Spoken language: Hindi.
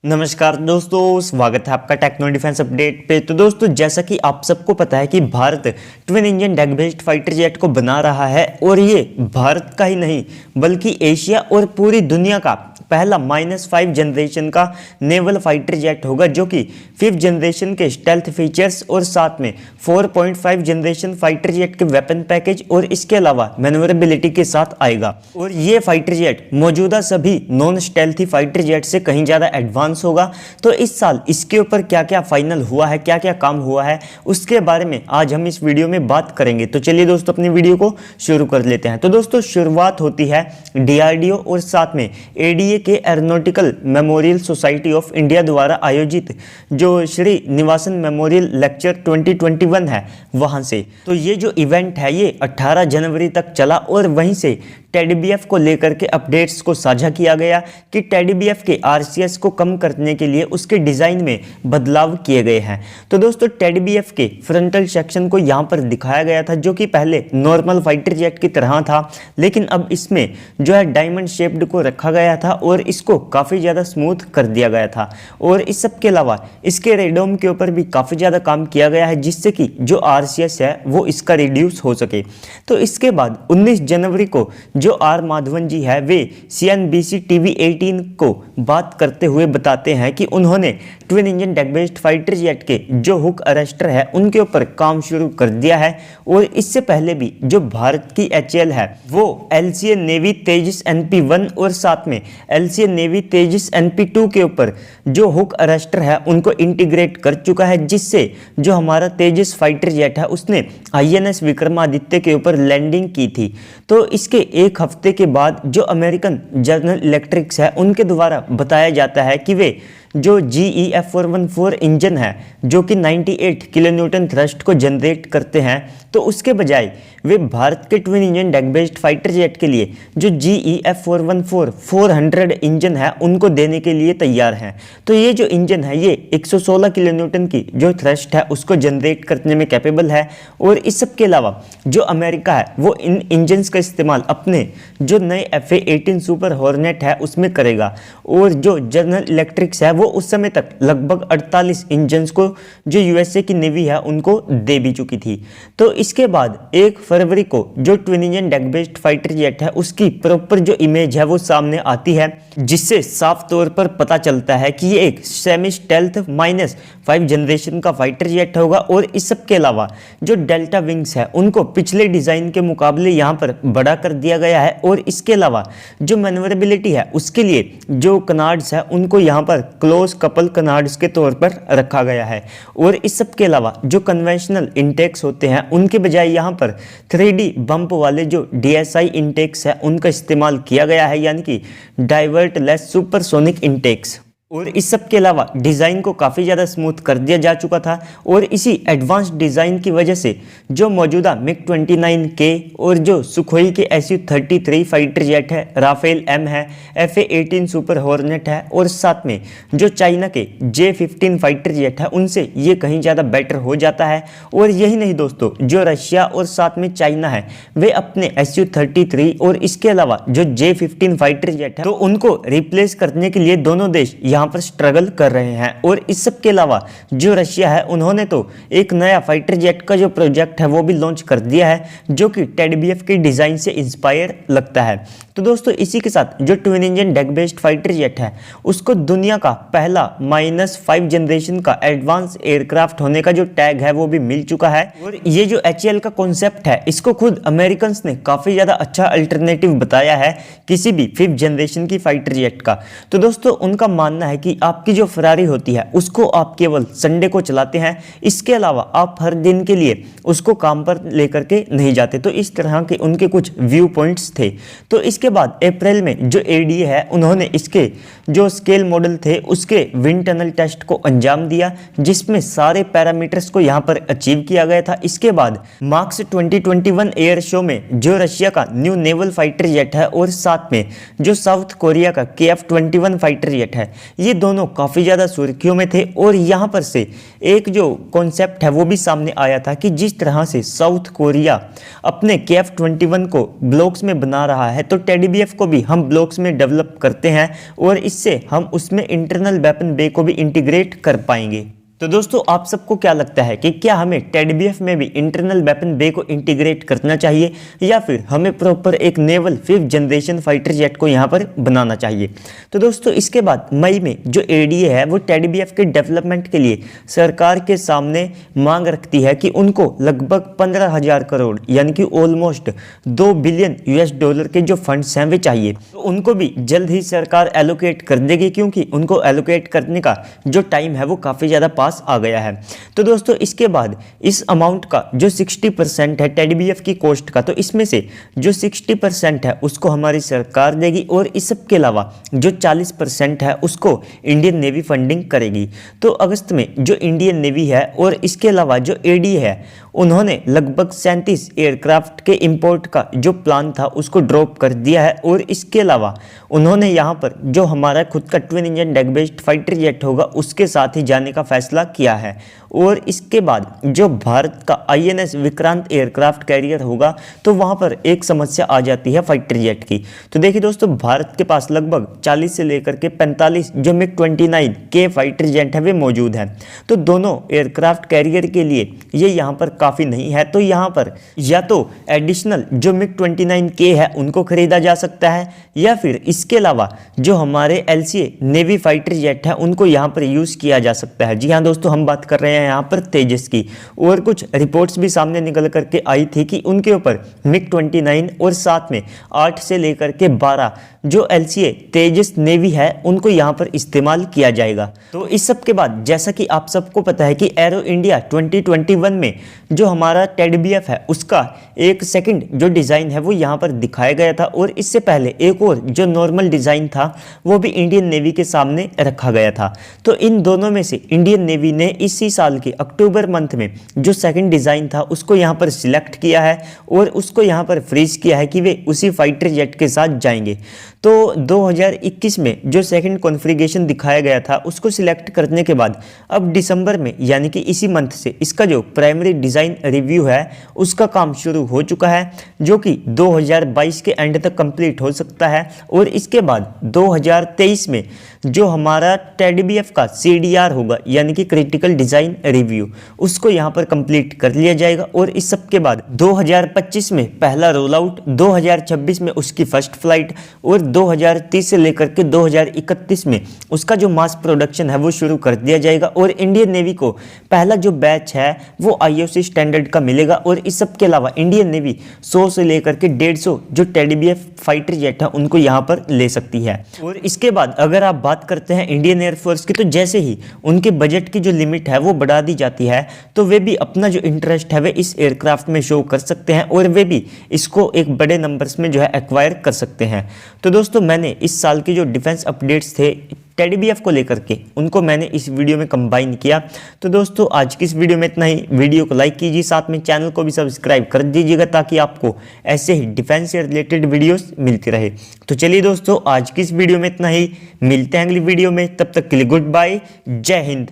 नमस्कार दोस्तों, स्वागत है आपका टेक्नो डिफेंस अपडेट पे। तो दोस्तों, जैसा कि आप सबको पता है कि Bharat twin engine deck based fighter jet को बना रहा है और ये भारत का ही नहीं बल्कि एशिया और पूरी दुनिया का पहला -5 जनरेशन का नेवल फाइटर जेट होगा, जो कि 5th जनरेशन के स्टेल्थ फीचर्स और साथ में 4.5 जनरेशन फाइटर जेट के वेपन पैकेज और इसके अलावा मैन्योरेबिलिटी के साथ आएगा। और ये फाइटर जेट मौजूदा सभी नॉन स्टेल्थी फाइटर जेट से कहीं ज़्यादा एडवांस होगा। तो इस साल इसके ऊपर क्या क्या फाइनल हुआ है, क्या क्या काम हुआ है, उसके बारे में आज हम इस वीडियो में बात करेंगे। तो चलिए दोस्तों, अपनी वीडियो को शुरू कर लेते हैं। तो दोस्तों, शुरुआत होती है DRDO और साथ में ADA के aeronautical memorial society of India द्वारा आयोजित जो श्री निवासन मेमोरियल लेक्चर 2021 है वहां से। तो ये जो इवेंट है ये 18 जनवरी तक चला और वहीं से TEDBF को लेकर के अपडेट्स को साझा किया गया कि TEDBF के RCS को कम करने के लिए उसके डिज़ाइन में बदलाव किए गए हैं। तो दोस्तों, TEDBF के फ्रंटल सेक्शन को यहाँ पर दिखाया गया था, जो कि पहले नॉर्मल फाइटर जेट की तरह था, लेकिन अब इसमें जो है डायमंड शेप्ड को रखा गया था और इसको काफ़ी ज़्यादा स्मूथ कर दिया गया था। और इस सब के अलावा इसके रेडोम के ऊपर भी काफ़ी ज़्यादा काम किया गया है, जिससे कि जो RCS है वो इसका रिड्यूस हो सके। तो इसके बाद 19 जनवरी को जो आर माधवन जी है वे CNBC TV 18 को बात करते हुए बताते हैं कि उन्होंने twin engine deck based fighter jet के जो हुक अरेस्टर है उनके ऊपर काम शुरू कर दिया है। और इससे पहले भी जो भारत की HAL है वो LCA नेवी तेजस NP1 और साथ में LCA नेवी तेजस NP2 के ऊपर जो हुक अरेस्टर है उनको इंटीग्रेट कर चुका है, जिससे जो हमारा तेजस फाइटर जेट है उसने INS विक्रमादित्य के ऊपर लैंडिंग की थी। तो इसके एक हफ्ते के बाद जो अमेरिकन जनरल इलेक्ट्रिक्स है उनके द्वारा बताया जाता है कि वे जो GE-F414 इंजन है जो कि 98 किलोन्यूटन थ्रस्ट को जनरेट करते हैं, तो उसके बजाय वे भारत के twin engine deck based fighter jet के लिए जो GE-F414 400 इंजन है उनको देने के लिए तैयार हैं। तो ये जो इंजन है ये 116 किलोन्यूटन की जो थ्रस्ट है उसको जनरेट करने में कैपेबल है। और इस सब के अलावा जो अमेरिका है वो इन इंजन्स का इस्तेमाल अपने जो नए FA-18 सुपर हॉर्नेट है उसमें करेगा। और जो जनरल इलेक्ट्रिक्स है वो उस समय तक लगभग 48 इंजन्स को जो USA की नेवी है उनको दे भी चुकी थी। तो इसके बाद 1 फरवरी को जो twin engine deck based fighter jet है उसकी प्रॉपर जो इमेज है वो सामने आती है, जिससे साफ तौर पर पता चलता है कि ये एक सेमी स्टेल्थ -5 जनरेशन का फाइटर जेट होगा। और इस सब के अलावा जो डेल्टा विंग्स है उनको पिछले डिजाइन के मुकाबले यहाँ पर बड़ा कर दिया गया है। और इसके अलावा जो मैन्योरेबिलिटी है उसके लिए जो कनार्ड्स है उनको यहाँ पर क्लोज कपल कनार्ड्स के तौर पर रखा गया है। और इस सब के अलावा जो कन्वेंशनल इंटेक्स होते हैं उनके बजाय यहाँ पर 3D बम्प वाले जो DSI इंटेक्स है उनका इस्तेमाल किया गया है, यानी कि डाइवर्ट लेस सुपरसोनिक इंटेक्स। और इस सब के अलावा डिज़ाइन को काफ़ी ज़्यादा स्मूथ कर दिया जा चुका था। और इसी एडवांस डिज़ाइन की वजह से जो मौजूदा MiG-29K और जो सुखोई के Su-33 फाइटर जेट है, राफेल M है, FA-18 सुपर हॉर्नेट है और साथ में जो चाइना के J-15 फाइटर जेट है उनसे ये कहीं ज़्यादा बेटर हो जाता है। और यही नहीं दोस्तों, जो रशिया और साथ में चाइना है वे अपने Su-33 और इसके अलावा जो J-15 फाइटर जेट है तो उनको रिप्लेस करने के लिए दोनों देश यहाँ पर स्ट्रगल कर रहे हैं। और इस सब के अलावा जो रशिया है उन्होंने तो एक नया फाइटर जेट का जो प्रोजेक्ट है वो भी लॉन्च कर दिया है, जो कि TEDBF के डिज़ाइन से इंस्पायर लगता है। तो दोस्तों, इसी के साथ जो twin engine deck based fighter jet है उसको दुनिया का पहला -5 जनरेशन का एडवांस एयरक्राफ्ट होने का जो टैग है वो भी मिल चुका है। और ये जो HAL का कॉन्सेप्ट है इसको खुद अमेरिकन ने काफ़ी ज़्यादा अच्छा अल्टरनेटिव बताया है किसी भी 5th जनरेशन की फाइटर जेट का। तो दोस्तों, उनका मानना है कि आपकी जो फरारी होती है उसको आप केवल संडे को चलाते हैं, इसके अलावा आप हर दिन के लिए उसको काम पर लेकर के नहीं जाते। तो इस तरह के उनके कुछ व्यू पॉइंट्स थे। तो इसके बाद अप्रैल में जो ADA है उन्होंने इसके जो स्केल मॉडल थे उसके विंड टनल टेस्ट को अंजाम दिया, जिसमें सारे पैरामीटर्स को यहाँ पर अचीव किया गया था। इसके बाद मार्च 2021 एयर शो में जो रशिया का न्यू नेवल फाइटर जेट है और साथ में जो साउथ कोरिया का KF-21 फाइटर जेट है ये दोनों काफ़ी ज़्यादा सुर्खियों में थे और यहाँ पर से एक जो कॉन्सेप्ट है वो भी सामने आया था कि जिस तरह से साउथ कोरिया अपने KF-21 को ब्लॉक्स में बना रहा है तो TDBF को भी हम ब्लॉक्स में डेवलप करते हैं और इससे हम उसमें इंटरनल वेपन बे को भी इंटीग्रेट कर पाएंगे। तो दोस्तों आप सबको क्या लगता है कि क्या हमें TDBF में भी इंटरनल वेपन बे को इंटीग्रेट करना चाहिए या फिर हमें प्रॉपर एक naval 5th generation fighter jet को यहाँ पर बनाना चाहिए? तो दोस्तों इसके बाद मई में जो ADA है वो TDBF के डेवलपमेंट के लिए सरकार के सामने मांग रखती है कि उनको लगभग 15,000 करोड़ यानी कि ऑलमोस्ट $2 बिलियन के जो फंड्स हैं वे चाहिए। तो उनको भी जल्द ही सरकार एलोकेट कर देगी क्योंकि उनको एलोकेट करने का जो टाइम है वो काफ़ी ज़्यादा पास आ गया है। तो दोस्तों इसके बाद इस अमाउंट का जो 60% है TDBF की कॉस्ट का, तो इसमें से जो 60% है उसको हमारी सरकार देगी और इस सब के अलावा जो 40% है उसको इंडियन नेवी फंडिंग करेगी। तो अगस्त में जो इंडियन नेवी है और इसके अलावा जो ADA है उन्होंने लगभग 37 एयरक्राफ्ट के इंपोर्ट का जो प्लान था उसको ड्रॉप कर दिया है और इसके अलावा उन्होंने यहाँ पर जो हमारा खुद का twin engine deck based fighter jet होगा उसके साथ ही जाने का फैसला किया है। और इसके बाद जो भारत का INS विक्रांत एयरक्राफ्ट कैरियर होगा तो वहाँ पर एक समस्या आ जाती है फाइटर जेट की। तो देखिए दोस्तों भारत के पास लगभग 40 से लेकर के 45 जो MiG-29 के फाइटर जेट है वे मौजूद हैं। तो दोनों एयरक्राफ्ट कैरियर के लिए ये यहाँ पर काफ़ी नहीं है, तो यहाँ पर या तो एडिशनल जो MiG-29K है उनको खरीदा जा सकता है या फिर इसके अलावा जो हमारे LCA नेवी फाइटर जेट है उनको यहाँ पर यूज़ किया जा सकता है। जी हाँ दोस्तों हम बात कर रहे हैं यहाँ पर तेजस की और कुछ रिपोर्ट्स भी सामने निकल करके आई थी कि उनके ऊपर MiG-29 और साथ में 8 से लेकर के 12 जो LCA तेजस नेवी है उनको यहाँ पर इस्तेमाल किया जाएगा। तो इस सब के बाद जैसा कि आप सबको पता है कि एरो इंडिया 2021 में जो हमारा TDBF है उसका एक सेकंड जो डिज़ाइन है वो यहाँ पर दिखाया गया था और इससे पहले एक और जो नॉर्मल डिज़ाइन था वो भी इंडियन नेवी के सामने रखा गया था। तो इन दोनों में से इंडियन नेवी ने इसी साल के अक्टूबर मंथ में जो सेकंड डिज़ाइन था उसको यहाँ पर सिलेक्ट किया है और उसको यहाँ पर फ्रीज किया है कि वे उसी फाइटर जेट के साथ जाएंगे। तो 2021 में जो सेकंड कॉन्फ़िगरेशन दिखाया गया था उसको सिलेक्ट करने के बाद अब दिसंबर में यानी कि इसी मंथ से इसका जो प्राइमरी डिज़ाइन रिव्यू है उसका काम शुरू हो चुका है जो कि 2022 के एंड तक कंप्लीट हो सकता है और इसके बाद 2023 में जो हमारा TDBF का CDR होगा यानी कि क्रिटिकल डिज़ाइन रिव्यू उसको यहाँ पर कंप्लीट कर लिया जाएगा और इस सब के बाद 2025 में पहला रोल आउट, 2026 में उसकी फर्स्ट फ्लाइट और 2030 से लेकर के 2031 में उसका जो मास प्रोडक्शन है वो शुरू कर दिया जाएगा और इंडियन नेवी को पहला जो बैच है वो IOC स्टैंडर्ड का मिलेगा। और इस सब के अलावा इंडियन नेवी 100 से लेकर के 150 जो TDBF फाइटर जेट है उनको यहाँ पर ले सकती है। और इसके बाद अगर आप बात करते हैं इंडियन एयरफोर्स की, तो जैसे ही उनके बजट की जो लिमिट है वो बढ़ा दी जाती है तो वे भी अपना जो इंटरेस्ट है वे इस एयरक्राफ्ट में शो कर सकते हैं और वे भी इसको एक बड़े नंबर्स में जो है एक्वायर कर सकते हैं। तो दोस्तों मैंने इस साल के जो डिफेंस अपडेट्स थे TDBF को लेकर के उनको मैंने इस वीडियो में कंबाइन किया। तो दोस्तों आज की इस वीडियो में इतना ही। वीडियो को लाइक कीजिए, साथ में चैनल को भी सब्सक्राइब कर दीजिएगा ताकि आपको ऐसे ही डिफेंस से रिलेटेड वीडियोस मिलती रहे। तो चलिए दोस्तों आज की इस वीडियो में इतना ही, मिलते हैं अगली वीडियो में, तब तक के लिए गुड बाय, जय हिंद।